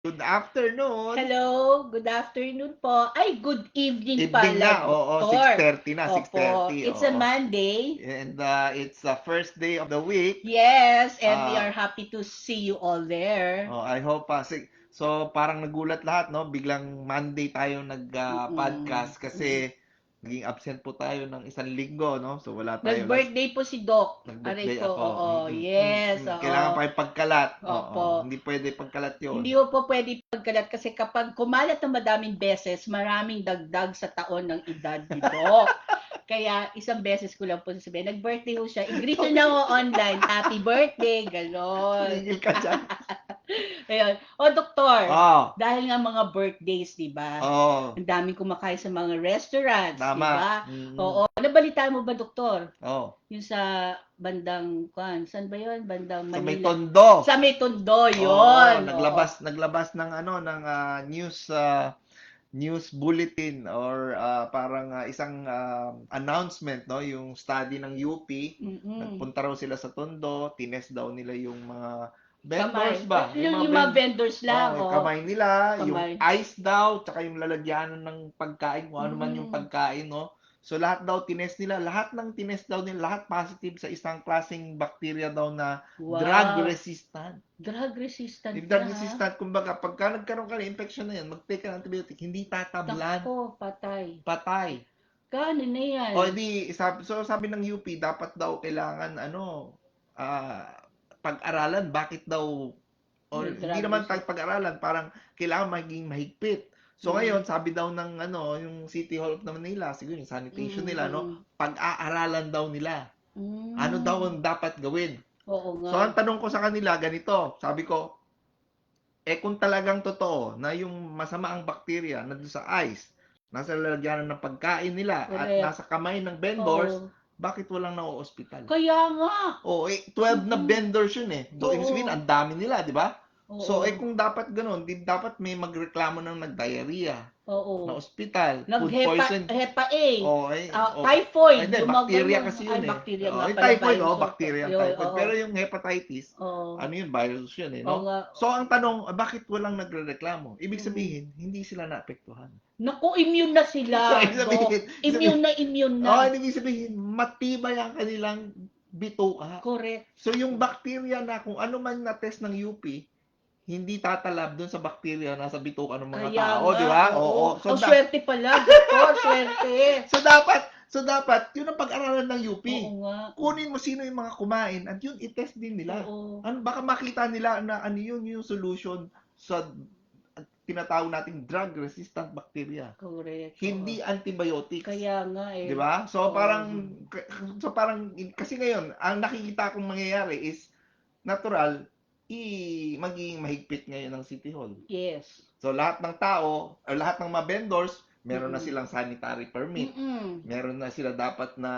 Good afternoon. Hello, good afternoon po. Ay, good evening Evening na, pala, oo, Doktor. 6:30 na, Opo, 6:30, it's a oo. Monday. And it's the first day of the week. Yes, and we are Uh, happy to see you all there. I hope, so parang nagulat lahat, no? Biglang Monday tayo Mm-mm. nag-podcast kasi naging absent po tayo ng isang linggo, no? So wala tayo Nag-birthday po si Doc. Aray nag-birthday ko, ako. oo. Yes, oo. Kailangan pa yung pagkalat. Oo, Opo. hindi pwede pagkalat yun. Hindi ko po pwede pagkalat kasi kapag kumalat ng madaming beses, maraming dagdag sa taon ng edad ni Doc. Kaya isang beses ko lang po sasabihin, nag-birthday ho siya, i-greet nyo na ho online, happy birthday, gano'n. Tumigil ka dyan. Ayun. O, doktor, Oh, dahil nga mga birthdays, di ba? oh, Ang daming kumakain sa mga restaurants, di tama. ba? Oo. Nabalitaan mo ba, doktor? Oh. Yung sa bandang, saan ba yun? Bandang Sa may Manila. Tondo. Sa may Tondo, Oo, yun. Oo. naglabas ng news bulletin or parang isang announcement, no, yung study ng UP. Mm-mm. Nagpunta raw sila sa Tondo, tinest daw nila yung mga Kamay. vendors ba? Yung mga vendors lang, Yung oo. kamay nila, yung Kamay. ice daw, tsaka yung lalagyanan ng pagkain, kung ano man yung Mm. pagkain, no? So lahat daw tinest nila, lahat ng tinest daw nila, lahat positive sa isang klaseng bacteria daw na drug Wow. resistant. Drug resistant If na, drug ha? resistant, kumbaga, pagka nagkaroon ka ng infection na yan, mag-take ka ng antibiotic, hindi tatablan, Nako, patay. patay. Kano na yan? O di, sabi ng UP, dapat daw kailangan, ah, pag-aralan, bakit daw, or May hindi drug naman tayo resist. pag-aralan, parang kailangan maging mahigpit. So Mm. ngayon, sabi daw ng yung City Hall of Manila, siguro yung sanitation nila, no, Mm. pag-aaralan daw nila. Ano daw Mm. ang dapat gawin? Oo nga. So ang tanong ko sa kanila, ganito, sabi ko, kung talagang totoo na yung masama ang bakterya na sa ice, nasa lalagyanan ng pagkain nila at Correct. nasa kamay ng vendors, Oo. bakit walang na-ospital? Kaya nga. 12 na Mm-mm. vendors yun eh. Ibig sabihin, Oo. ang dami nila, di ba? So, Oo. kung dapat ganun, di dapat may magreklamo ng nag-diarrhea, na Oo. ospital, food Nag-hepa, poison. hepa A. Ay, Typhoid. hindi, Yung mga bacteria ganun. kasi Ay, yun eh. bacteria nga Yung pala. typhoid, Virus. bacteria ang Yun, typhoid. oo. Pero yung hepatitis, Oo. ano yun, virus yun eh, Oo no? nga. So, ang tanong, bakit walang nagrereklamo? Ibig Mm. sabihin, hindi sila naapektuhan. Naku, immune na sila, Ibig Dok. sabihin, Immune na, immune na. ibig sabihin, matibay ang kanilang bituka. Correct. So, yung bacteria na kung ano man na-test ng UP, hindi tatalab dun sa bacteria na nasa bituka ng mga Kaya tao, nga, di ba? oo. Oo. Ang swerte pala, Doktor. Swerte. So dapat, yun ang pag-aralan ng Oo UP. nga. Kunin mo sino yung mga kumain at yun i-test din nila. Oo. Baka makita nila na ano yun yung solution sa tinatawag nating drug resistant bacteria. Correct. Oo. Hindi antibiotics. Kaya nga 'Di eh. ba? Oo. So parang kasi ngayon ang nakikita kong mangyayari is natural magiging mahigpit ngayon ng City Hall. Yes. So lahat ng tao or lahat ng mga vendors, meron na Mm-mm. silang sanitary permit. Mm-mm. Meron na sila dapat na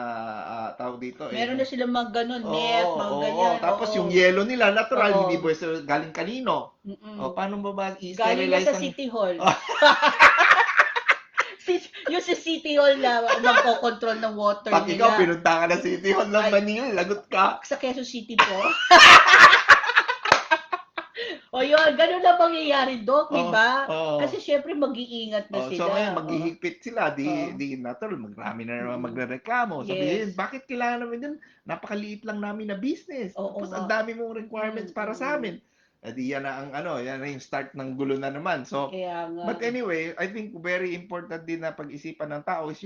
tawag dito Meron na sila mga ganun, net, Oo, mga oo. ganyan. Tapos Oo. yung yellow nila, natural, Oo. hindi po galing kanino. Mm-mm. Paano ba Galing na i-sterilize sa ng City Hall. Yung si City Hall na magkocontrol ng water Pag ikaw, nila. pinunta ka na City Hall ng Ay, Manila, lagot ka. sa Quezon City po. O yun, ganun na mangyayari, Dok, di Oo, ba? oo. Kasi syempre mag-iingat na So sila. ngayon, Oo. maghihigpit sila, Oo. di natural, marami na naman Mm-mm. magrereklamo. Yes. Sabihin, bakit kailangan namin yun? Napakaliit lang namin na business. Oo Tapos nga. ang dami mong requirements para sa Mm-mm. amin. Di yan na yan na yung start ng gulo na naman. So, Kaya nga. but anyway, I think very important din na pag-isipan ng tao is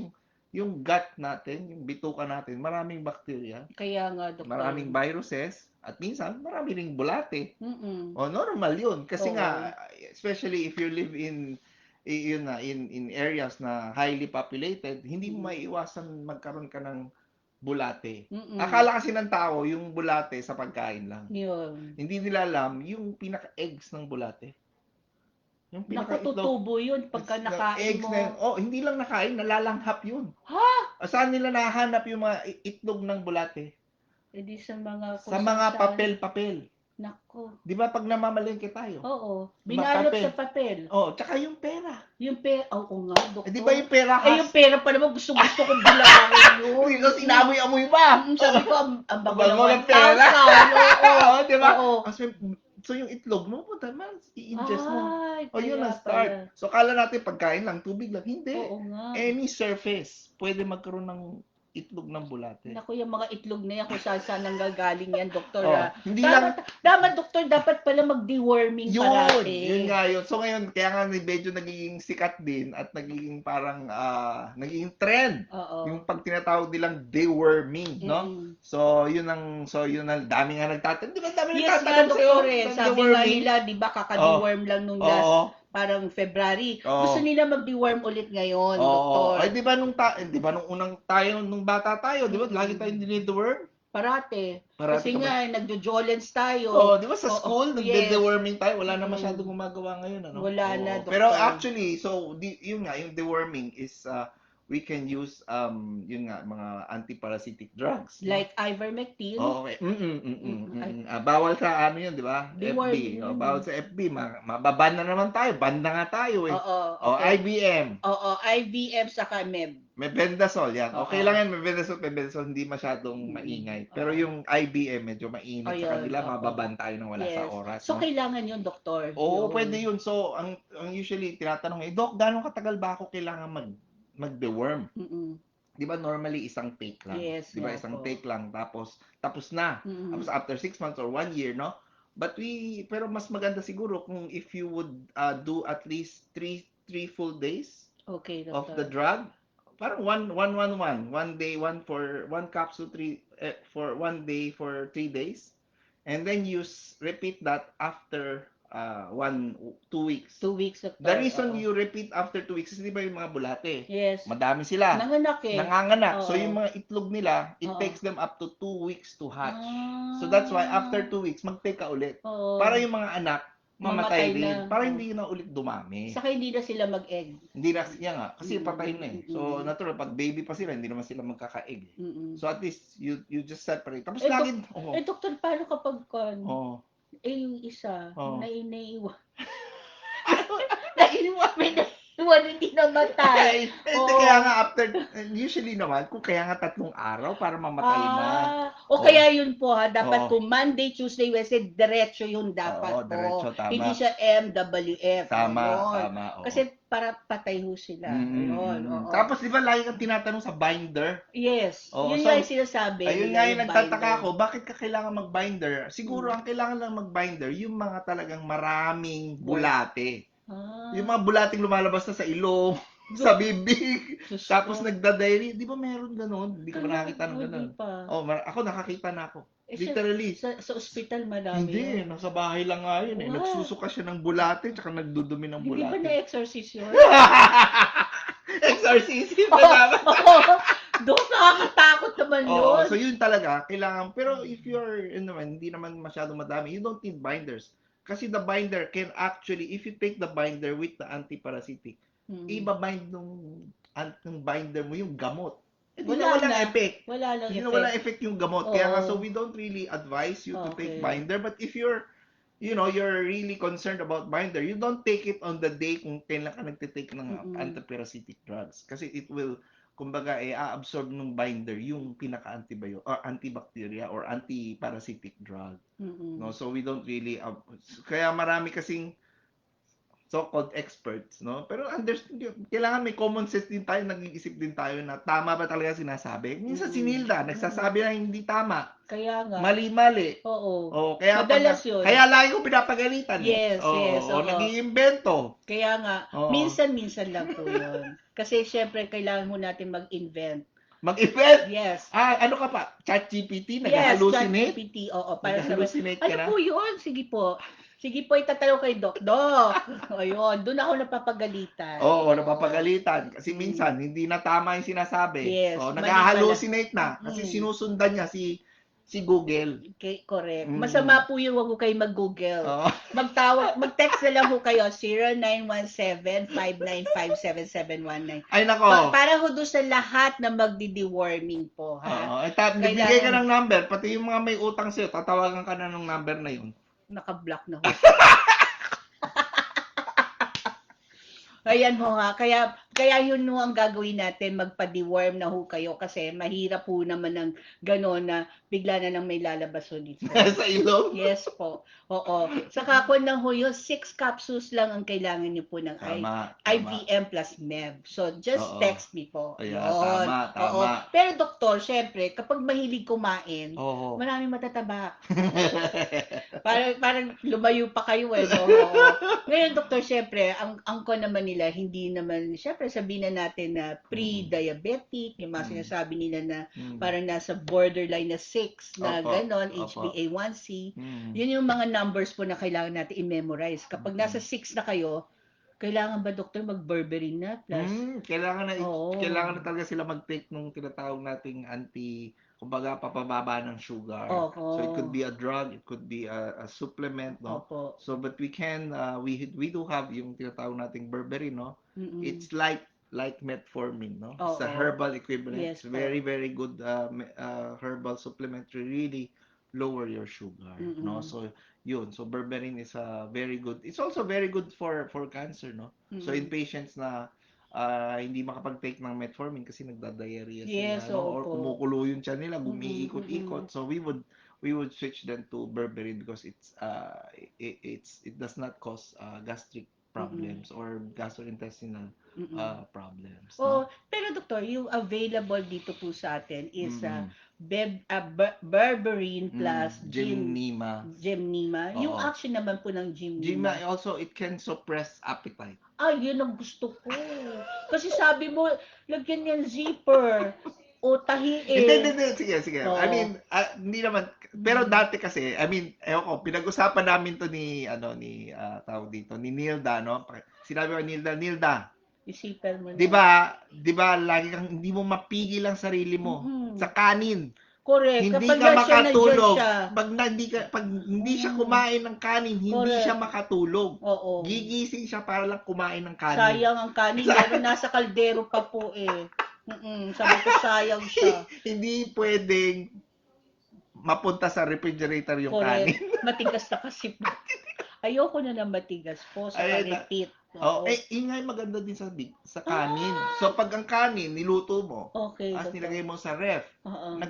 yung gut natin, yung bituka natin, maraming bacteria, Kaya nga, Doktor. maraming viruses, at minsan marami ring bulate. Mm-mm. Normal 'yun kasi Oo. nga especially if you live in areas na highly populated, hindi mo Mm. maiiwasan magkaroon ka ng bulate. Mm-mm. Akala kasi ng tao yung bulate sa pagkain lang. Yun. Hindi nila alam yung pinaka-eggs ng bulate. Yung pinaka-itlog, Nakututubo yun pagka yung nakain eggs mo. na yun. Hindi lang nakain, nalalanghap yun. Ha? Saan nila nahanap yung mga itlog ng bulate? E di sa mga Sa kung saan mga saan. papel-papel. Nako. Di ba pag namamalengke tayo? Oo. Binalot Papel. sa papel. Tsaka yung pera. Yung pera. Oo nga, Di Doktor. ba yung pera Yung pera pa naman gusto kong bilangin yun. Hindi ko sinamoy-amoy pa. Sabi ko, ang bago Bango ng ng pera. 1,000. Oo. Di ba? Oo. Kasi So yung itlog mo, puta man, i-ingest mo. Ay, O yun kaya ang start. pala. So kala natin pagkain lang, tubig lang. Hindi. Oo nga. Any surface, pwede magkaroon ng itlog ng bulate. Naku, yung mga itlog na yan, kung saan nanggagaling yan, doktor. Oh, hindi lang Dapat, doktor, dapat pala mag-deworming yun, parati. yun nga yun. So ngayon, kaya nga medyo nagiging sikat din at nagiging parang nagiging trend. Oo. Yung pag tinatawag nilang deworming, no? Mm. So yun ang dami nga nagtatanong. Di ba dami Yes nagtatanong nga, sa'yo? doktor eh. ng Sabi nga deworming? nila, di ba, kaka-deworm lang nung last, Oo. parang February. Oo. Gusto nila mag-deworm ulit ngayon, Oo. doktor. Ay, di ba nung unang tayo, nung bata tayo, di ba? Lagi tayong dinideworm. Parati. Parati Kasi ka ba? nga, nagjo-jolens tayo. Oo, di ba sa Oo, school, yes. nagde-deworming tayo, wala na Mm. masyadong gumagawa ngayon, ano? Wala Oo. na, doktor. Pero actually, so yun nga, yung deworming is we can use yun nga mga antiparasitic drugs. No? Like ivermectin. Okay. Bawal sa ano yun, di ba? Deworming. FB. Bawal sa FB. Mababan na naman tayo. Ban na nga tayo eh. Oo, O, okay. IBM. Oo, IVM saka MEB. Mebendazole yan. Okay Oo. lang yan, mebendazole hindi masyadong maingay. Pero Oo. yung IBM medyo mainit sa Ayun, kanila, oo. mababan tayo nang wala sa Yes. oras. So, no? kailangan yun, doktor. Oo, Yun. pwede yun. So, ang usually tinatanong Doc, gano'ng katagal ba ako kailangan mag-deworm? Mm-mm. Di ba normally isang take lang? Yes, Di ba nga isang po. take lang tapos na. Mm-mm. Tapos after 6 months or 1 year, no? Pero mas maganda siguro kung if you would do at least 3 full days Okay, of the doktor. drug. Parang 1 day, one capsule for 1 day for 3 days. And then repeat that after 2 weeks. 2 weeks, doktor. The reason Oo. you repeat after 2 weeks is di ba yung mga bulate? Yes. Madami sila. Nanganak eh. Nanganganak. So Oo. yung mga itlog nila, it Oo. takes them up to 2 weeks to hatch. Ah. So that's why after 2 weeks, mag-take ka ulit. Oo. Para yung mga anak, mamatay Mamatay rin. na. Para Oo. hindi na ulit dumami. Saka hindi na sila mag-egg. Hindi na siya nga. Kasi Mm-mm. patay na eh. So Mm-mm. natural, pag baby pa sila, hindi naman sila magkaka-egg. eh. Mm-mm. So at least, you just separate. Tapos Eh, lagi, Eh, doktor, paano kapag oh. yung isa, Oo. naiiwan? Naiiwan, hindi namatay. Hindi, Oo. kaya nga usually naman, kung kaya nga 3 araw para mamatay na. O kaya yun po ha, dapat Oo. kung Monday, Tuesday, Wednesday, diretso yun dapat Oo, diretso, tama. Hindi siya MWF. Tama, Ayun. tama. Oo. Kasi para patay ho sila. Ayun, oo. Tapos di ba lagi kang tinatanong sa binder? Yes, Oo, yun so, nga yung sinasabi. Ayun nila, nga yung yung nagtataka binder. ako, bakit ka kailangan mag-binder? Siguro ang kailangan lang mag-binder, yung mga talagang maraming bulate. Yung mga bulating lumalabas na sa ilong, sa bibig, Diyos tapos ko. nagda-diarrhea. Di ba meron ganun? Hindi ko pa nakakita ng Hindi ganun. pa. Oh, ako nakakita na ako. Eh, Literally. Sa ospital marami Hindi, yun. nasa bahay lang nga yun eh. Wow. Nagsusuka siya ng bulate, tsaka nagdudumi ng Hindi ba bulate. na-exorcist yun? Exorcism Oo, na naman. Doon nakakatakot naman Oo, yun. so yun talaga, kailangan, pero if you're, hindi naman masyadong madami, you don't need binders. Kasi the binder can actually, if you take the binder with the antiparasitic, ibabind nung binder mo yung gamot. Hindi na walang effect. Wala lang Hindi na effect. walang effect yung gamot. Kaya nga, Oo. so we don't really advise you to take Okay. binder. But if you're really concerned about binder, you don't take it on the day kung kailan ka nagtitake ng antiparasitic drugs. Kasi it will, kumbaga, a-absorb ng binder yung pinaka-antibiotic or antibacteria or antiparasitic drug. No, so we don't really kaya marami kasing so-called experts, no? Pero kailangan may common sense din tayo, nag-iisip din tayo na tama ba talaga sinasabi. Minsan si Nilda, nagsasabi na hindi tama. Kaya nga. Mali-mali. Oo. Kaya Madalas yun. Kaya lagi ko pinapagalitan. Yes, yes. O nag-iimbento. Kaya nga, Oo. minsan-minsan lang po yun. Kasi syempre, kailangan mo natin mag-invent. Mag-invent? Yes. Ano ka pa? ChatGPT? Yes, Nag-hallucinate? ChatGPT. Oo, para sa Nag-hallucinate ka na? Ano po yun? Sige po. Sige po, itatanong kay Doc. Doc! Ayun, doon ako napapagalitan. Oo, napapagalitan. Kasi minsan, hindi na tama yung sinasabi. Yes, So, mali nag-hallucinate na. Kasi sinusundan niya si Google. Okay, correct. Masama po yun, wag ko kayo mag-Google. Oo. Mag-text na lang po kayo, 0917-595-7719. Ay, nako. Para ho doon sa lahat na magdi-deworming po, Oo. ha? Bibigay ka ng number, pati yung mga may utang sa'yo, tatawagan ka na ng number na yun. Naka-block na ho. Ayan ho ha. Kaya Kaya yun no ang gagawin natin, magpa-deworm na ho kayo kasi mahirap po naman ng gano'n na bigla na lang may lalabas ulit. Sa ilong? Yes po. Oo. Saka ko na ho yun, 6 capsules lang ang kailangan niyo po ng Tama. IVM plus MEV. So, just Oo. text me po. Ayan, Yun. tama. Oo. Pero doktor, syempre, kapag mahilig kumain, Oo. maraming matataba. Parang lumayo pa kayo no? Oo. Ngayon, doktor, syempre, ang ko naman nila, hindi naman, syempre, sabihin na natin na pre-diabetic, yung mga sinasabi nila na parang nasa borderline na 6 na Opo. ganon, Opo. HbA1c. Yun yung mga numbers po na kailangan natin i-memorize. Kapag nasa 6 na kayo, kailangan ba, doktor, mag-berberine na plus? Kailangan Oo. na talaga sila mag-take nung tinatawag nating kumbaga papababa ng sugar. Opo. So it could be a drug, it could be a supplement, no? Opo. So but we do have yung tinatawag nating berberine, no? It's like metformin, no? It's a Oo. herbal equivalent. Yes It's very very good herbal supplement to really lower your sugar, no? So yun, so berberine is a very good. It's also very good for cancer, no? So in patients na hindi makapag-take ng metformin kasi nagda-diarrhea sila, Yes, no? Or opo. kumukulo yung tiyan nila, gumiikot-ikot. So we would switch them to berberine because it does not cause gastric problems or gastrointestinal problems, Oh, no? pero doktor, yung available dito po sa atin is berberine plus Gymnema. Gymnema. Yung Oo. action naman po ng Gymnema Gymnema. also it can suppress appetite. Yun ang gusto ko. Kasi sabi mo, lagyan yan zipper. O tahiin. Hindi. Sige. Oo. I mean, hindi naman. Pero dati kasi, I mean, ewan ko, pinag-usapan namin to ni tawag dito, ni Nilda, no? Sinabi ko, Nilda, Isipan mo na. 'di ba, lagi kang hindi mo mapigil ang sarili mo sa kanin. Correct. Hindi Kapag ka siya makatulog. nandyan siya. Pag hindi siya kumain ng kanin, hindi Correct. siya makatulog. Oo. Gigising siya para lang kumain ng kanin. Sayang ang kanin. Pero nasa kaldero pa po eh. Sabi ko sayang siya. Hindi pwedeng mapunta sa refrigerator yung kanin. Matigas na kasi po. Ayoko na ng matigas po sa repeat. Yun nga yung maganda din sa kanin. So pag ang kanin niluto mo, Okay. as nilagay mo sa ref, Oo.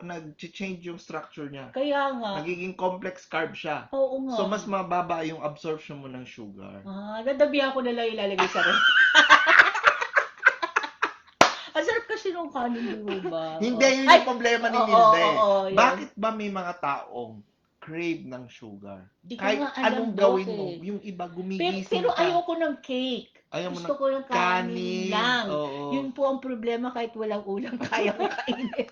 nag-change yung structure niya. Kaya nga. Nagiging complex carb siya. Oo nga. So mas mababa yung absorption mo ng sugar. Dadabihan ko na lang ilalagay sa ref. Ang sarap kasi nung kanin, di ba? Hindi, yun yung problema ni Nilda eh. Bakit ba may mga taong crave ng sugar? Kahit anong gawin mo, yung iba gumigising pero ka. ayoko ng cake. Ayaw mo Gusto ko ng kanin lang. Oo. Yun po ang problema, kahit walang ulam, kaya ko kainin.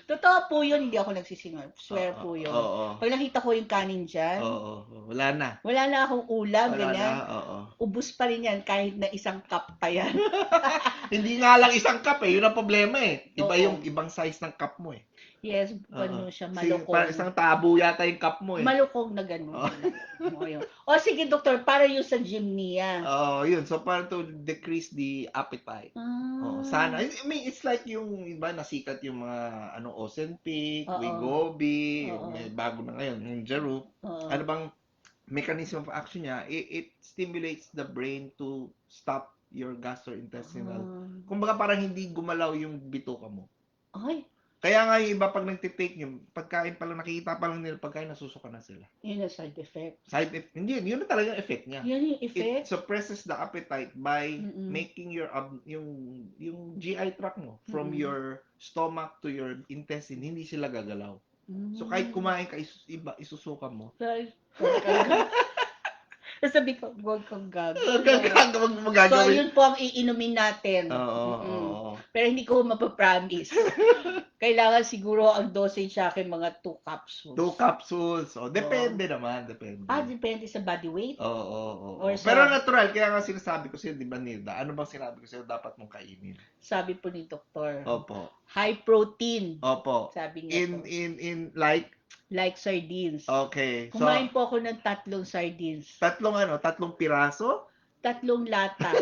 Totoo po yun, hindi ako nagsisinungaling. Swear po yun. Pag nakita ko yung kanin dyan, wala na. Wala na akong ulam, Wala ganyan. na, Ubus pa rin yan, kahit na isang cup pa yan. Hindi nga lang isang cup eh, yun ang problema eh. Iba Oo. yung ibang size ng cup mo eh. Yes, ano siya, Kasi malukong. parang isang tabo yata yung cup mo eh. Malukong na gano'n. Sige, doktor, para yung sa gymnia. Yun. So, para to decrease the appetite. Sana. I mean, it's like yung iba nasikat yung mga Ozempic, Wegovy, may bago na ngayon, yung Jerup. Ano bang mechanism of action niya? It stimulates the brain to stop your gastrointestinal. Kumbaga parang hindi gumalaw yung bituka mo. Kaya nga yung iba pag nagtitake yung pagkain pa lang, nakikita pa lang nila pagkain, nasusuka na sila. Yun ang side effect. Hindi, yun na talaga yung effect niya. Yan yung It effect? suppresses the appetite by making your yung GI tract mo from your stomach to your intestine, hindi sila gagalaw. So kahit kumain ka, isusuka mo. Sabi ko, huwag kang gagawin. Magagawin. So, yun po ang iinumin natin. Oo. Pero hindi ko mapapromise. Kailangan siguro ang dosage sa akin mga 2 capsules. 2 capsules. Depende naman. Depende. Depende sa body weight? Oo. Or Pero natural, kaya nga sinasabi ko sa'yo, di ba Nilda? Ano bang sinabi ko sa'yo dapat mong kainin? Sabi po ni doktor. Opo. High protein. Opo. Sabi niya in like sardines. Okay. Kumain po ako ng 3 sardines. 3 piraso? 3 lata.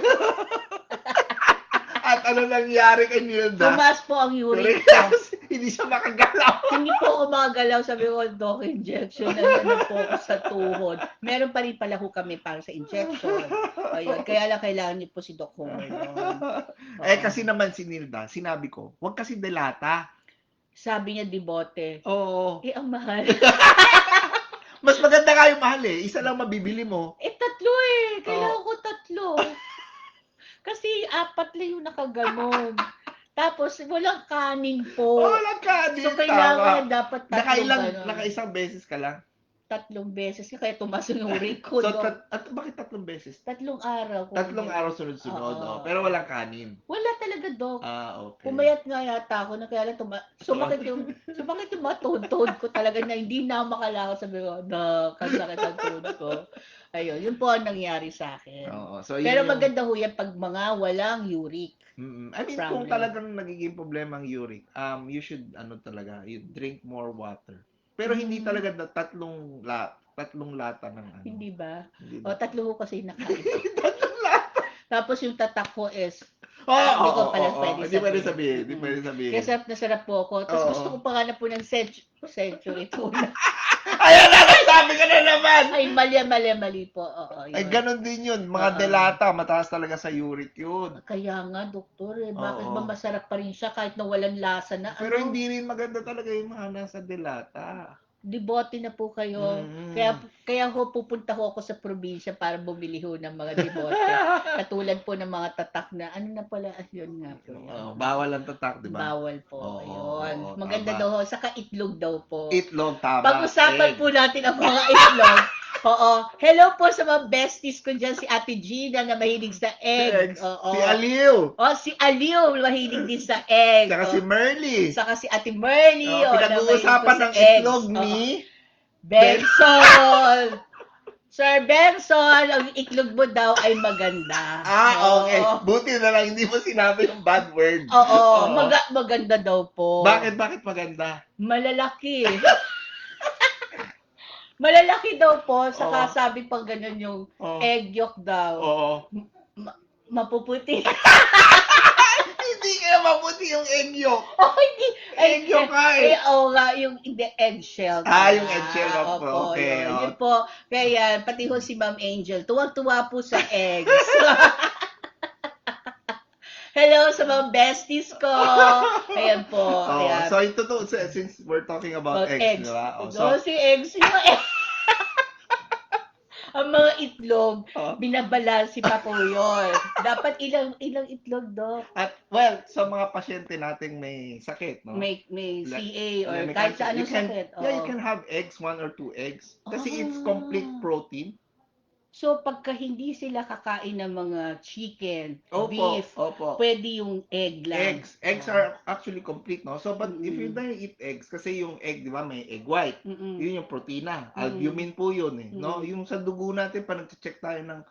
At ano nangyari kay Nilda? Tumaas po ang uric ko. Hindi siya makagalaw. Hindi po ako makagalaw, sabi ko, Doc, injection na po ako sa tuhod. Meron pa rin pala ho kami para sa injection. Ayun, kaya lang kailangan niyo po si Doc Homer doon. Kasi naman si Nilda, sinabi ko, huwag kasi delata. Sabi niya, Dibote. Oo. Ang mahal. Mas maganda nga yung mahal eh. Isa lang mabibili mo. Tatlo eh. Kailangan ko tatlo. Kasi 4 lang yung nakaganon. Tapos, walang kanin po. Walang kanin. So, kailangan dapat Nakaisang beses ka lang. 3 beses. Kaya tumaas yung uric ko. So, bakit 3 beses? 3 araw. 3 araw sunod-sunod. Pero walang kanin. Wala talaga, Doc. Okay. Pumayat nga yata ako na kaya lang sumakit yung mga tuhod ko talaga na hindi na makalakad. Sabi ko, kasakit ang tuhod ko. Ayun, yun po ang nangyari sa akin. So, pero maganda ho yan pag mga walang uric. I mean, kung talagang nagiging problema ang uric, you should, you drink more water. Pero hindi talaga tatlong lata ng ano. Hindi ba? O, 3 ho kasi nakain. 3 lata. Tapos yung tatak ko is, hindi ko pala pwede sabihin. Hindi pwede sabihin. Kaya sarap na sarap po ako. Tapos gusto ko pa nga na po ng century tuna. Ayan na, sabi ka na naman! Ay, mali po. Ay, ganun din yun. Mga delata, mataas talaga sa uric yun. Kaya nga, doktor, bakit ba masarap pa rin siya kahit na walang lasa na? Pero hindi rin maganda talaga yung mga nasa delata. Dibote na po kayo. Kaya ho, pupunta ho ako sa probinsya para bumili ho ng mga dibote. Katulad po ng mga tatak na, na pala, yun nga po. Bawal ang tatak, di ba? Bawal po. Ayun. Maganda daw ho. Saka itlog daw po. Itlog, tama. Pag-usapan po natin ang mga itlog. Hello po sa mga besties ko dyan, si Ate Gina na mahilig sa egg. Si Aliw. Si Aliw, mahilig din sa egg. Saka si Merly. Saka si Ate Merly. Pinag-uusapan ng itlog ni Benson. Sir Benson, ang itlog mo daw ay maganda. Okay. Buti na lang hindi mo sinabi yung bad word. Maganda daw po. Bakit maganda? Malalaki. Malalaki daw po, saka sabi pang ganun yung egg yolk daw. Mapuputi. Hindi kaya maputi yung egg yolk. Hindi. Egg yolk nga eh. Yung eggshell. Yung eggshell. Okay. Yun po. Kaya, pati ho si Ma'am Angel, tuwag-tuwa po sa eggs. Hello sa mga besties ko. Ayan po. So, ito to, since we're talking about eggs, di ba? Si eggs. Ang mga itlog, binabalansi pa po yun. Dapat ilang itlog, Doc? Sa mga pasyente nating may sakit, no? May CA or kahit sa anong sakit. You can have eggs, 1 or 2 eggs. Kasi it's complete protein. So, pagka hindi sila kakain ng mga chicken, beef, pwede yung egg lang. Eggs are actually complete, no? So, but if you don't eat eggs, kasi yung egg, di ba, may egg white. Yun yung protina. Albumin po yun, eh. No? Yung sa dugo natin, pa nag-check tayo ng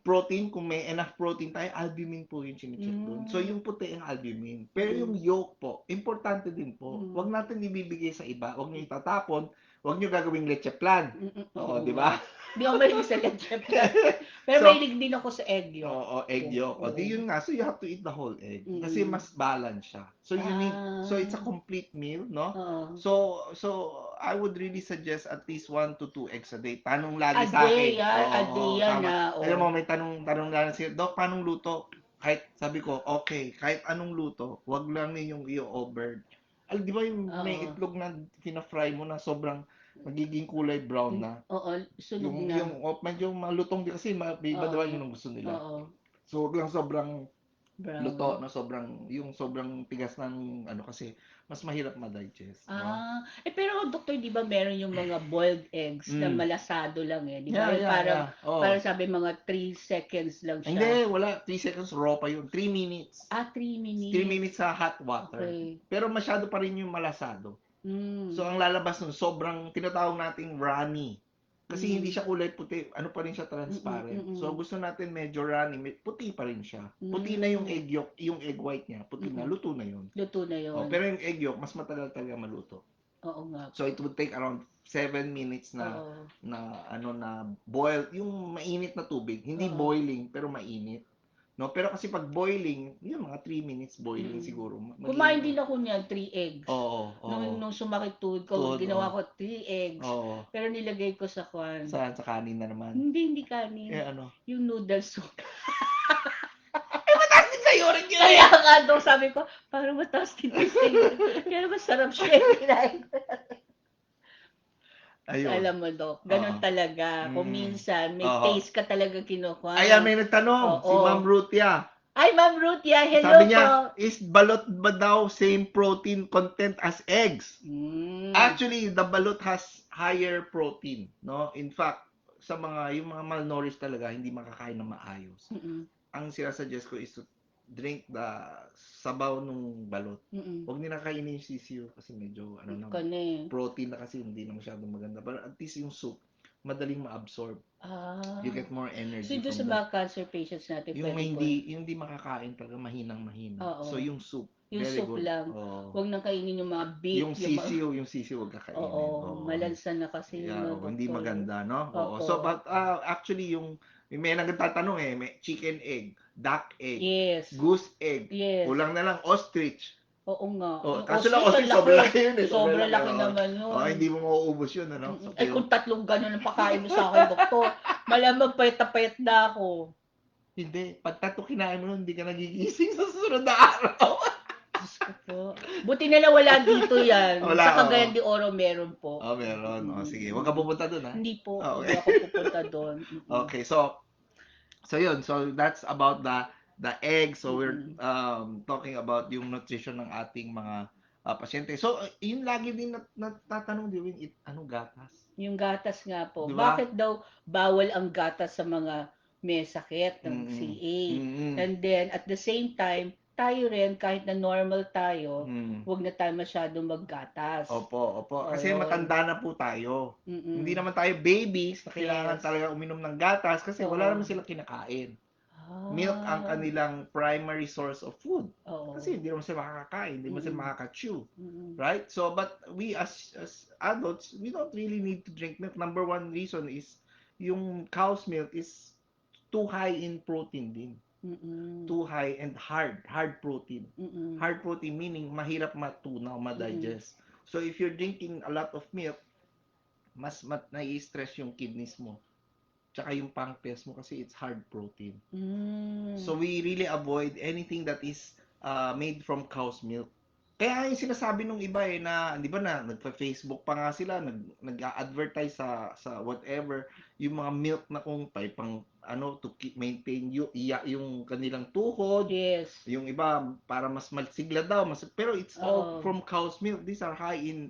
protein, kung may enough protein tayo, albumin po yung chine-check doon. So, yung puti ang albumin. Pero yung yolk po, importante din po. Huwag natin ibibigay sa iba. Huwag nyo itatapon. Huwag nyo gagawing leche plan. Di ba? Hindi ako mahilig sa leche plan. Pero mahilig din ako sa egg yolk. Egg yolk. Di yun nga. So, you have to eat the whole egg. Kasi mas balance siya. So, you need, so it's a complete meal, no? So, I would really suggest at least 1 to 2 eggs a day. Tanong lagi sa akin. A day yan. Alam mo, may tanong lang siya, Doc, paano luto? Kahit, sabi ko, okay, kahit anong luto, wag lang yung i-over. Di ba yung may itlog na fina-fry mo na sobrang magiging kulay brown na? Sunog na. Yung medyo malutong din kasi iba daw yung gusto nila. So, wag lang sobrang brown. Luto na sobrang tigas ng kasi mas mahirap ma-digest. Pero doktor, di ba meron yung mga boiled eggs na malasado lang eh? Di ba? Parang sabi mga 3 seconds lang siya. Hindi, wala. 3 seconds raw pa yun. 3 minutes. 3 minutes. 3 minutes sa hot water. Okay. Pero masyado pa rin yung malasado. So, ang lalabas nun, sobrang tinatawag nating runny. Kasi hindi siya kulay puti, pa rin siya transparent. So, gusto natin medyo runny, puti pa rin siya. Puti na yung egg yolk, yung egg white niya, puti na, luto na yun. Luto na yun. Pero yung egg yolk, mas matagal talaga maluto. Oo nga. So, it would take around 7 minutes na boil, yung mainit na tubig. Hindi boiling, pero mainit. No, pero kasi pag boiling, yun mga 3 minutes boiling Mm. siguro. Kumain din ako niyan, 3 eggs. Oo, oo. Nung sumakit tuhod ko, Tuhod, ginawa oo. ko 3 eggs. Oo. Pero nilagay ko sa kwan. Sa kanin na naman. Hindi kanin. Eh ano? Yung noodle soup. Mataas din sa'yo rin yun Kaya nga daw sabi ko, parang mataas din tayo sa'yo. Kaya masarap siya yung kinain ko. Ayun. Alam mo, Dok, ganun Oo. talaga. Kung minsan, may Oo. taste ka talaga kinukuha. Ayan, may nagtanong. Si Oo. Ma'am Rutia. Ay, Ma'am Rutia, hello Sabi po. niya, is balot ba daw same protein content as eggs? Actually, the balot has higher protein, no? In fact, sa yung mga malnourished talaga, hindi makakain ng maayos. Ang sinasuggest ko is to drink the sabaw nung balot. Huwag nila kainin yung sisiyo kasi medyo protein na kasi hindi na masyadong maganda. But at least yung soup, madaling ma-absorb. You get more energy So, doon sa from mga cancer patients natin, yung pwede po. hindi makakain talaga mahinang-mahina. Oo. So yung soup, Yung very soup good. lang. Oo. Huwag nang kainin yung mga beef. Yung sisiyo huwag kakainin. Oo, malansa na kasi yun, no, Oo, hindi doktor. maganda, no? Oo. Opo. So but actually may nagtatanong may chicken egg, duck egg, Yes. goose egg. Yes. Kulang na lang ostrich. Oo nga. Oh, Yung kaso lang ostrich, ostrich sobrang laki yun eh. Sobrang laki oo. naman yun. Oh, hindi mo mauubos yun, ano? So, Ay, kung 3 ganun ang pakain mo sa akin, doktor, malamang payat na ako. Hindi. Pag 3 kinain mo nun, hindi ka nagigising sa susunod na araw. Diyos ko po. Buti na lang wala dito yan. Wala, Sa Cagayan de Oro meron po. Oh, meron. Oh, sige. Huwag ka pupunta doon, ha? Hindi po. Okay. Hindi ako pupunta doon. Okay, so yun. So that's about the egg. So we're talking about yung nutrition ng ating mga pasyente. So yun lagi din natatanong din, anong gatas? Yung gatas nga po. Diba? Bakit daw bawal ang gatas sa mga may sakit ng CA? And then at the same time, tayo rin kahit na normal tayo, huwag na tayo masyadong maggatas. Opo. Kasi matanda na po tayo. Hindi naman tayo babies na kailangan talaga uminom ng gatas kasi wala naman silang kinakain. Milk ang kanilang primary source of food. Kasi hindi naman sila makakakain, hindi naman sila makaka-chew. Right? So, but we as adults, we don't really need to drink milk. Number one reason is yung cow's milk is too high in protein din. Too high and hard protein. Hard protein meaning mahirap matunaw, ma-digest. So, if you're drinking a lot of milk, mas nai-stress yung kidneys mo. Tsaka yung pancreas mo kasi it's hard protein. So we really avoid anything that is made from cow's milk. Kaya yung sinasabi nung iba na, di ba na, nagpa-Facebook pa nga sila, nag-advertise sa whatever, yung mga milk na kung pang to maintain yung kanilang tuhod. Yes. Yung iba para mas masigla daw, pero it's all from cow's milk. These are high in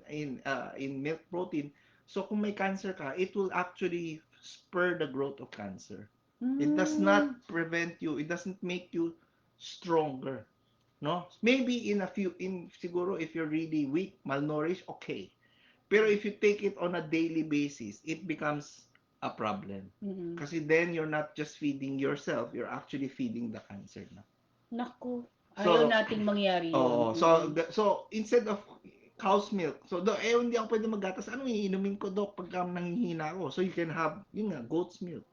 milk protein. So kung may cancer ka, it will actually spur the growth of cancer. It does not prevent you, it doesn't make you stronger. No? Maybe siguro if you're really weak, malnourished, okay. Pero if you take it on a daily basis, it becomes a problem. Kasi then you're not just feeding yourself, you're actually feeding the cancer na. Naku, ayaw nating mangyari yun. So instead of cow's milk. So, hindi ako pwede maggatas. Anong iinumin ko, Dok, pagka nanghihina ako? So, you can have, goat's milk.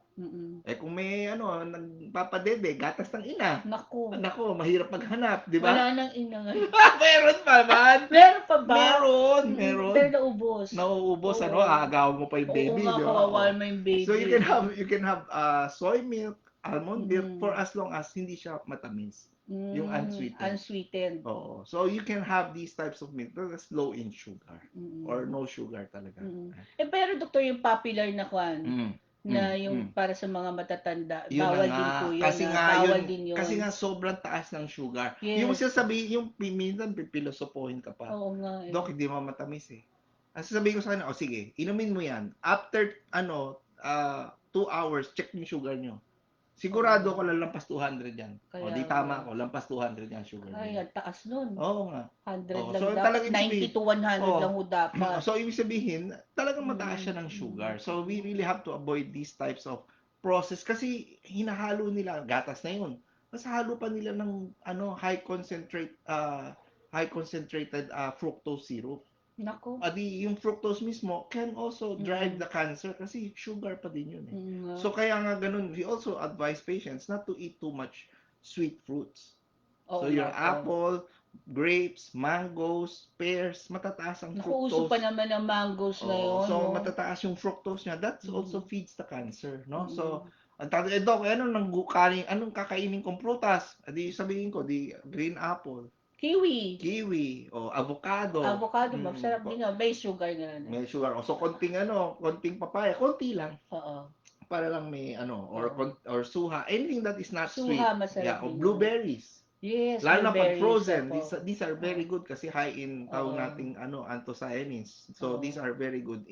Kung may, nagpapadede, gatas ng ina. Naku, mahirap maghanap, di ba? wala nang ina ngayon. Meron pa man. Meron pa ba? Meron. Pero naubos. Nauubos, aagaw mo pa yung baby, di ba? Kawawa mo yung baby. So, you can have soy milk, almond milk, for as long as hindi siya matamis. Yung unsweetened. Oo. So you can have these types of milk that's low in sugar or no sugar talaga. Pero doktor, yung popular na kwan na yung para sa mga matatanda, yun bawal din po yun. Bawal din yun. Kasi nga sobrang taas ng sugar. Yes. Yung sasabihin, yung minsan pipilosopohin ka pa. Oo nga. Dok, hindi mo matamis eh. Ang sasabihin ko sa kanya, sige, inumin mo yan. After 2 hours, check yung sugar nyo. Sigurado ko lampas 200 yan. Di tama ako, lampas 200 yan sugar. Ay, ang taas nun. Oo nga. 100 lang so, dapat. 90 to 100 lang ho dapat. So, ibig sabihin, talagang mataas siya ng sugar. So, we really have to avoid these types of process kasi hinahalo nila, gatas na yun. Mas halo pa nila ng high concentrated fructose syrup. Nako. Yung fructose mismo can also drive the cancer kasi sugar pa din yun eh. So kaya nga ganun, we also advise patients not to eat too much sweet fruits. Oo So your nga po. apple, grapes, mangoes, pears, matataas ang Naku, uso pa fructose. naman ang mangoes Oo, ngayon, so no? matataas yung fructose niya. That also Mm. feeds the cancer, no? So, Mm. ang tanong, Doc, anong kakainin kong prutas? Di sabihin ko, di green apple, Kiwi. kiwi, o avocado. Avocado, masarap din yun. May sugar nga na. May sugar. So, konting papaya, konti lang. Oo. Para lang may Oo. or suha. Anything that is not Suha, sweet. masarap Yeah, o din yun. blueberries. Yes, Lalo na pag blueberries. frozen, Opo. these are very good kasi high in tawag Oo. nating anthocyanins. So these Oo. are very good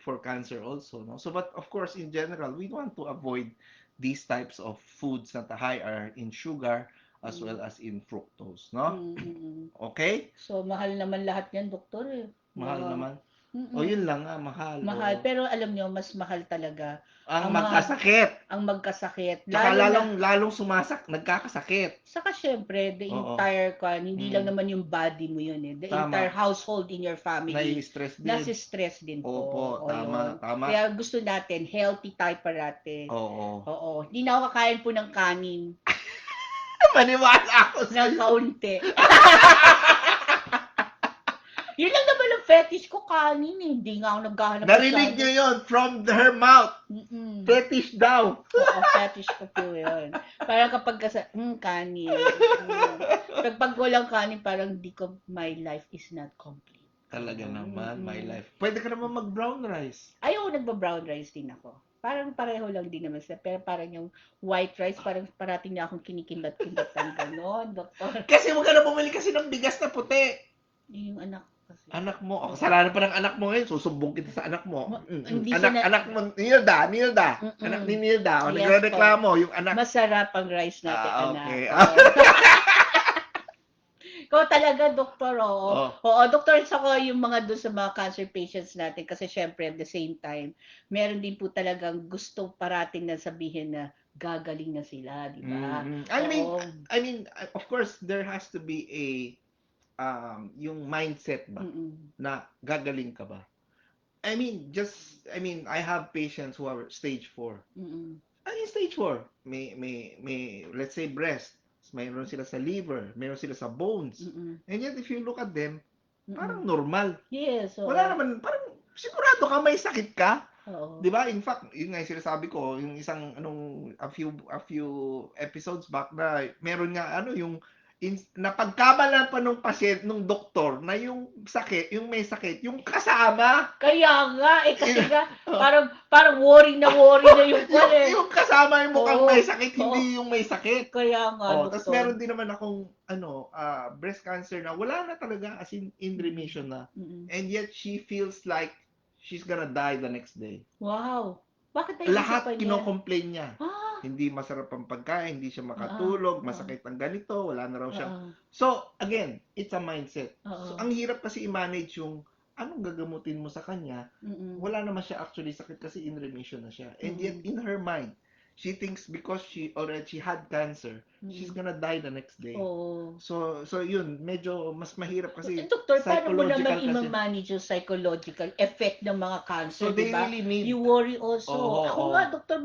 for cancer also, no? So but of course in general, we want to avoid these types of foods that high are in sugar as well as in fructose, no? Mm-mm. Okay? So, mahal naman lahat yan, doktor eh. Mahal Wow. naman. O Mm-mm. yun lang nga, mahal. Mahal. O. Pero alam nyo, mas mahal talaga Ang ang magkasakit. magkasakit. Tsaka Lalo na, lalong nagkakasakit. saka syempre, the Oo. entire hindi lang Mm. naman yung body mo yun eh. The Tama. entire household in your family. Nai-stress din. Nasi-stress din po. Opo, O, tama, yun. tama. Kaya gusto natin, healthy tayo parate. Oo. Oo. Hindi na ako kakain po ng kanin. Maniwala ako Ng sa'yo. kaunti. Yun lang naman ang fetish ko, kanin eh. Hindi nga ako naghahanap. Narinig niyo yun from her mouth. Mm-mm. Fetish daw. Oo, fetish ko po yun. Parang kapag kanin. Pag walang kanin, parang my life is not complete. Talaga naman, my Mm-mm. life. Pwede ka naman mag-brown rice. Ayaw, nagba-brown rice din ako. Parang pareho lang din naman sila. Pero parang yung white rice, parang parating niya akong kinikimbat-kimbatan gano'n, doktor. Kasi huwag ka na bumili kasi ng bigas na puti. Yung anak ko kasi. Anak mo, kasalanan pa ng anak mo ngayon, susumbong kita sa anak mo. Hindi siya Anak mo, Nilda. Mm-mm. Anak ni Nilda. O, Yes, nagreklamo, yung anak. Masarap ang rice natin, Okay. anak. Ikaw talaga, doktor, oo. Oo, doktor, saka yung mga doon sa mga cancer patients natin, kasi syempre, at the same time, meron din po talagang gusto parating na sabihin na gagaling na sila, di ba? I mean, of course, there has to be yung mindset ba na gagaling ka ba? I mean, I have patients who are stage 4. Stage 4, may let's say breast, mayroon sila sa liver, mayroon sila sa bones. And yet if you look at them, parang normal. Yes. Wala naman, parang sigurado ka may sakit ka. Oo. 'Di ba? In fact, yun nga yung sinasabi ko, yung isang a few episodes back na meron nga yung napagkamalan pa nung pasyente, nung doktor na yung may sakit, yung kasama. Kaya nga, kasi nga, parang worry na yung yung kasama yung mukhang may sakit, hindi yung may sakit. Kaya nga, Tapos meron din naman akong breast cancer na wala na talaga, as in remission na. And yet she feels like she's gonna die the next day. Wow. Bakit lahat kino-complain niya. Hindi masarap ang pagkain, hindi siya makatulog, masakit ang ganito, wala na raw siyang. So, again, it's a mindset. So, ang hirap kasi i-manage yung anong gagamutin mo sa kanya. Wala naman siya actually sakit kasi in remission na siya. And yet, in her mind, she thinks because she had cancer, she's gonna die the next day. So yun, medyo mas mahirap kasi doktor, paano mo naman i-manage yung psychological effect ng mga cancer, so they diba? really need. You worry also. Ako nga, doktor,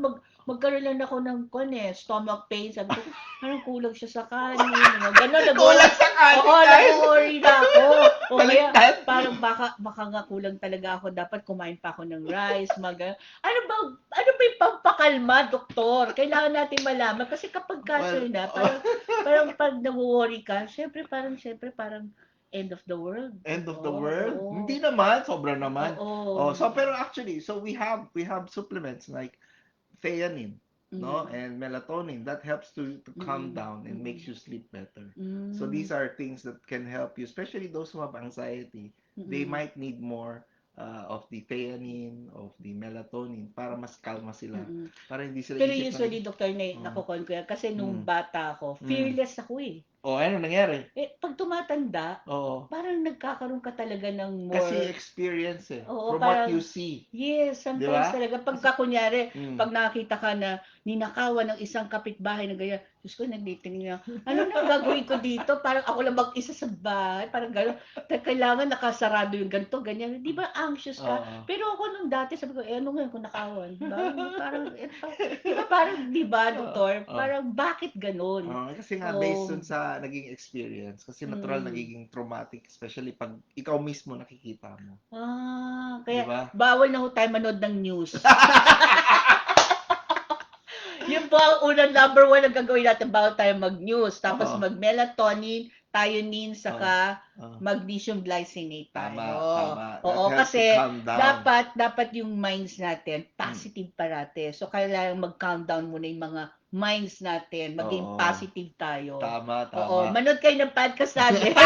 magkaroon lang ako ng stomach pain. Sabi ko, parang kulang siya sa kanin. Gano'n, kulang sa kanin. Oo, nag-worry na ako. O kaya, parang baka nga kulang talaga ako. Dapat kumain pa ako ng rice, Ano ba yung pampakalma, doktor? Kailangan natin malaman. Kasi kapag cancer na, parang pag na-worry ka, syempre parang end of the world. End of the world? Hindi naman, sobra naman. So pero actually, so we have supplements like theanine, no, and melatonin that helps to calm down and makes you sleep better. So these are things that can help you, especially those who have anxiety. They might need more of the theanine, of the melatonin para mas kalma sila. Para hindi sila Pero usually, doktor, nakukon ko yan. Kasi nung bata ako, fearless ako eh. Ano nangyari? Pag tumatanda, parang nagkakaroon ka talaga ng more. Kasi experience from parang, what you see. Yes, sometimes talaga. Pagka kunyari, pag nakakita ka na ninakawan ng isang kapitbahay na ganyan, Diyos ko, nagtitingin niya. Ano na gagawin ko dito? Parang ako lang mag-isa sa bahay. Parang gano'n. Kailangan nakasarado yung ganito, ganyan. Di ba anxious ka? Oo. Pero ako nung dati, sabi ko, ano ngayon kung nakawan? Parang, di ba parang, di ba, doktor? Oo. Parang, bakit ganun? Kasi nga based Oh. dun sa naging experience, kasi natural nagiging traumatic, especially pag ikaw mismo nakikita mo. Di Kaya ba? bawal na ho tayo manood ng news. Yun po ang unang number 1 na gagawin natin, bawal tayo mag-news. Tapos Oo. mag-melatonin, thionin, Oo. saka Oo. magnesium glycinate tayo. Tama. That Oo, helps you kasi calm down. dapat yung minds natin positive parate. So kailangan mag-calm down muna yung mga minds natin, maging Oo. positive tayo. Tama. Oo, manood kayo ng podcast natin.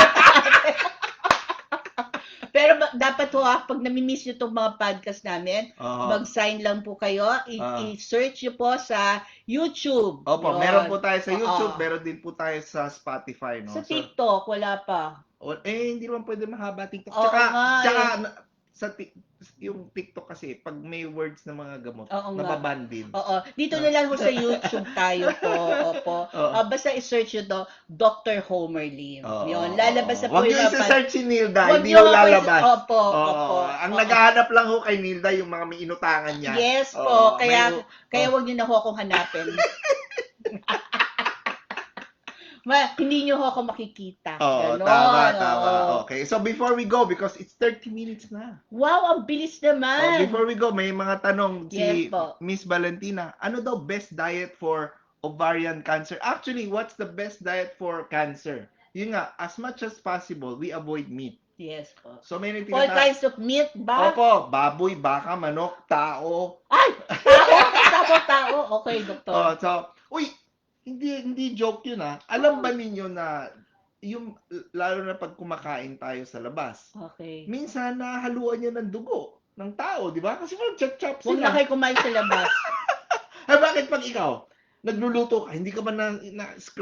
Pero dapat ho, pag nami-miss nyo itong mga podcast namin, Oo. mag-sign lang po kayo. I-search nyo po sa YouTube. Opo, Yun. meron po tayo sa Oo. YouTube, meron din po tayo sa Spotify, no? Sa TikTok, wala pa. Hindi naman pwede mahaba TikTok. Oo nga, Sa yung TikTok kasi, pag may words na mga gamot, Oo nga. nababan din. Oo. Dito na lang po sa YouTube tayo po. Opo. Oo. Basta i-search nyo to, Dr. Homer Lim. Oo, Yun. Lalabas na po Huwag nyo mga isa-search si Nilda, Huwag hindi nyo yung ako lalabas. Opo. Ang Oo. naghahanap lang ho kay Nilda, yung mga may inutangan niya. Yes Oo, po. Kaya wag niyo na ho akong hanapin. Hindi niyo ho ako makikita. Oo, Ganon. tama. Oo. Okay, so before we go, because it's 30 minutes na. Wow, ang bilis naman. Before we go, may mga tanong si Yes po. Miss Valentina. Ano daw best diet for ovarian cancer? Actually, what's the best diet for cancer? Yun nga, as much as possible, we avoid meat. Yes po. So may All kinds of meat ba? Opo, baboy, baka, manok, tao. Ay! Tao. Okay, doktor. Hindi joke yun ah. Alam ba ninyo na yung lalo na pag kumakain tayo sa labas, Okay. minsan nahaluan niya ng dugo ng tao, di ba? Kasi parang chop-chop Huwag sila. na kayo kumain sa labas. Bakit pag ikaw, nagluluto ka, hindi ka ba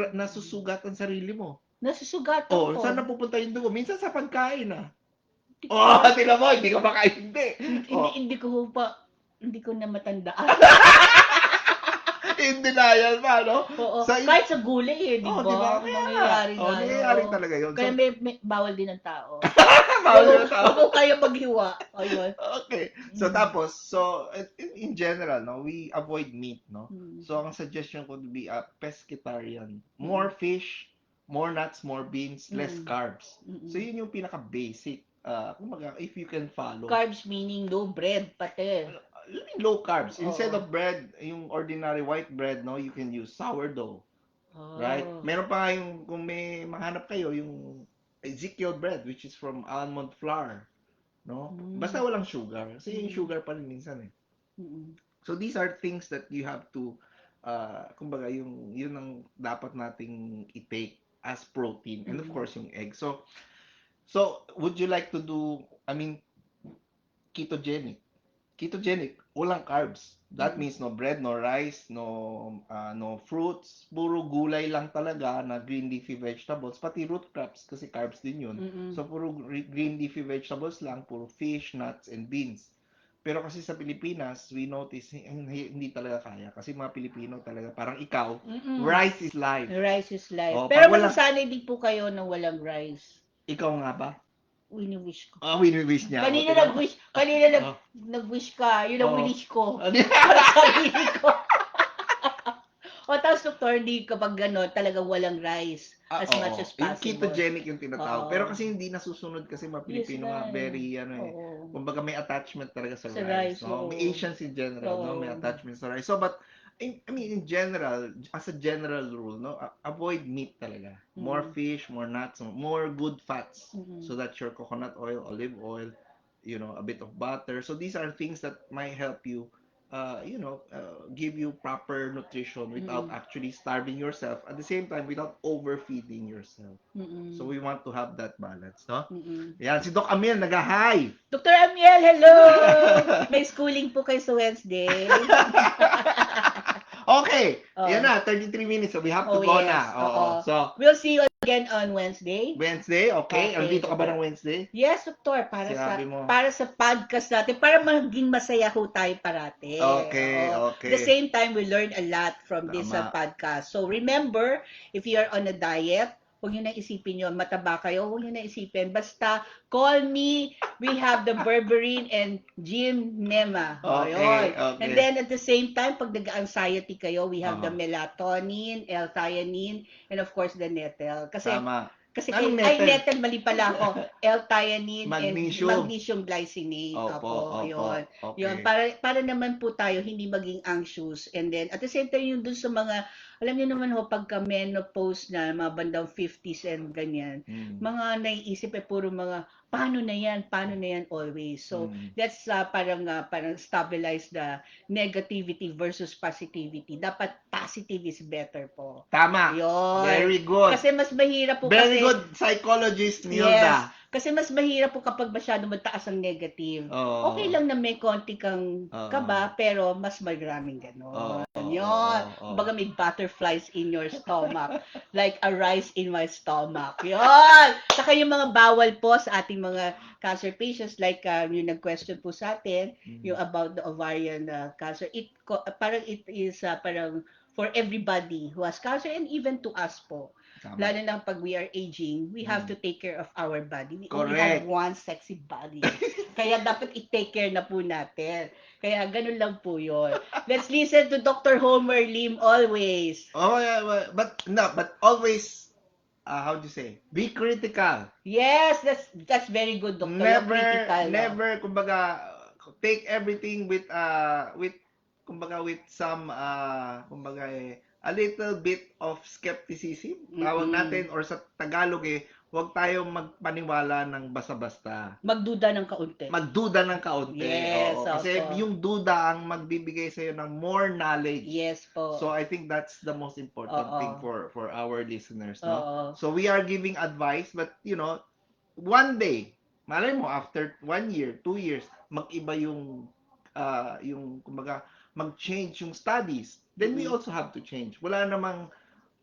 nasusugat ang sarili mo? Nasusugatan ko. Saan napupunta yung dugo? Minsan sa pagkain ah. Hindi ko- Tila mo, hindi ka makain, Hindi ko na matandaan. In denial pa, no? Oo. Sa- Kahit sa gulay di ba? di ba? Nangyayari nga. Nangyayari oo. talaga yun. Kaya may bawal din ng tao. Bawal din ng tao. Huwag kayo maghiwa. Ayun. Okay. In general, no, we avoid meat, no? So, ang suggestion ko would be a pescatarian. More fish, more nuts, more beans, less carbs. So, yun yung pinaka-basic. Kumbaga, if you can follow. Carbs meaning no bread, pati. Low carbs. Oo. Instead of bread, yung ordinary white bread, no, you can use sourdough. Right? Meron pa nga yung, kung may mahanap kayo, yung Ezekiel bread, which is from almond flour. No? Basta walang sugar. Kasi yung sugar pa rin minsan eh. So these are things that you have to, kumbaga, yun ang dapat nating i-take as protein. And of course, yung egg. So would you like to do, ketogenic? Ketogenic, walang carbs. That means no bread, no rice, no fruits, puro gulay lang talaga na green leafy vegetables, pati root crops kasi carbs din yun. So puro green leafy vegetables lang, puro fish, nuts, and beans. Pero kasi sa Pilipinas, we notice hindi talaga kaya kasi mga Pilipino talaga parang ikaw, rice is life. Rice is life. Oh, Pero pag wala- masasanay din po kayo na walang rice. Ikaw nga ba? Wini-wish ko. Wini-wish niya. Kanina nag-wish ka. Yun ang Oo. winish ko. Ano Para sa sarili ko. Tapos doktor, hindi kapag gano'n, talagang walang rice as much as Yung possible. ketogenic yung tinatawag. Oo. Pero kasi hindi nasusunod kasi mga Pilipino nga Yes, very Oo. kumbaga may attachment talaga sa Sa rice. rice, No? oo. May Asians in general, no? Oo. May attachment sa rice. So but in general, as a general rule, no, avoid meat talaga. More fish, more nuts, more good fats. So that's your coconut oil, olive oil, a bit of butter. So these are things that might help you give you proper nutrition without actually starving yourself. At the same time, without overfeeding yourself. So we want to have that balance, no? Yan, si Doc Amiel, nag-hi! Dr. Amiel, hello! May schooling po kayo sa Wednesday. Okay, yan na, 33 minutes, so we have to go yes. na. Oo. So, We'll see you again. again on Wednesday. Wednesday, okay. Okay. Andito ka ba ng Wednesday? Yes, Doktor, Sinabi mo. para sa podcast natin, para maging masaya ho tayo parati. Okay, Oo. okay. At the same time, we learn a lot from this Tama. podcast. So remember, if you are on a diet, huwag nyo na isipin yun, mataba kayo, huwag nyo na isipin. Basta, call me, we have the berberine and gymnema. Okay, Yun. okay. And then at the same time, pag nag-anxiety kayo, we have the Uh-huh. melatonin, L-theanine, and of course the nettle. Tama. Kasi Anong ay, nettle? nettle, mali pala ako. L-theanine Magnesium. and magnesium glycinate. Opo, Yun. okay. Yun, para naman po tayo hindi maging anxious. And then, at the same time, yung dun sa mga, alam niyo naman ho, pagka menopause na, mga bandang 50s and ganyan, mga naiisip puro mga, paano na yan always. So, that's parang stabilize the negativity versus positivity. Dapat positive is better po. Tama. Yun. Very good. Kasi mas mahirap po Very kasi, good psychologist, yes, Nilda. kasi mas mahirap po kapag masyado mataas ang negative. Oo. Okay lang na may konti kang Oo. kaba, pero mas maraming gano'n. Yun. Kumbaga may butterflies in your stomach. Like a rice in my stomach. Yun. Saka yung mga bawal po sa ating mga cancer patients, like yung nag-question po sa atin, yung about the ovarian cancer, parang it is parang for everybody who has cancer and even to us po. Tama. Lalo na pag we are aging, we have to take care of our body. We only Correct. have one sexy body. Kaya dapat i-take care na po natin. Kaya ganun lang po yun. Let's listen to Dr. Homer Lim always. Oh, yeah, but always, how do you say? Be critical. Yes, that's very good, Doctor. You're critical. Never, kumbaga, take everything with kumbaga, with some, kumbaga, a little bit of skepticism, tawag natin, or sa Tagalog huwag tayong magpaniwala ng basta-basta. Magduda ng kaunti. Magduda ng kaunti. Yes, Oo, kasi opo. yung duda ang magbibigay sa'yo ng more knowledge. Yes po. So I think that's the most important Oo. thing for our listeners, no? Oo. So we are giving advice, but one day, malay mo after 1 year, 2 years, mag-iba yung kumbaga mag-change yung studies. Then we also have to change. Wala namang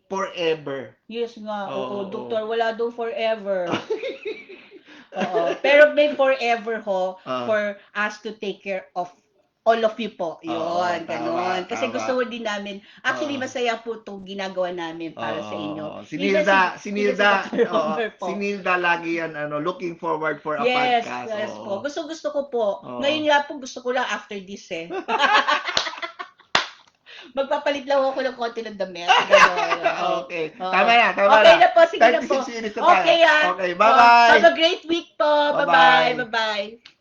forever. Yes nga. Oo, Oo, Doktor. Wala daw forever. Oo. Pero may forever ho for us to take care of all of you po. Yun, ganun. Kasi tama. gusto ho din namin. Actually, masaya po itong ginagawa namin para sa inyo. Si Even Nilda, Dr. Homer po. si Nilda lagi yan, looking forward for a Yes, podcast. yes Oo. po. Gusto ko po. Oo. Ngayon nga po, gusto ko lang after this Magpapalit lang ako ng konti ng damit. Ganun. Okay. Oo. Tama na. Okay na po, sige na po. 36 minutes na tayo. Okay, Okay, bye-bye. Have a great week po. Bye-bye. Bye-bye. Bye-bye.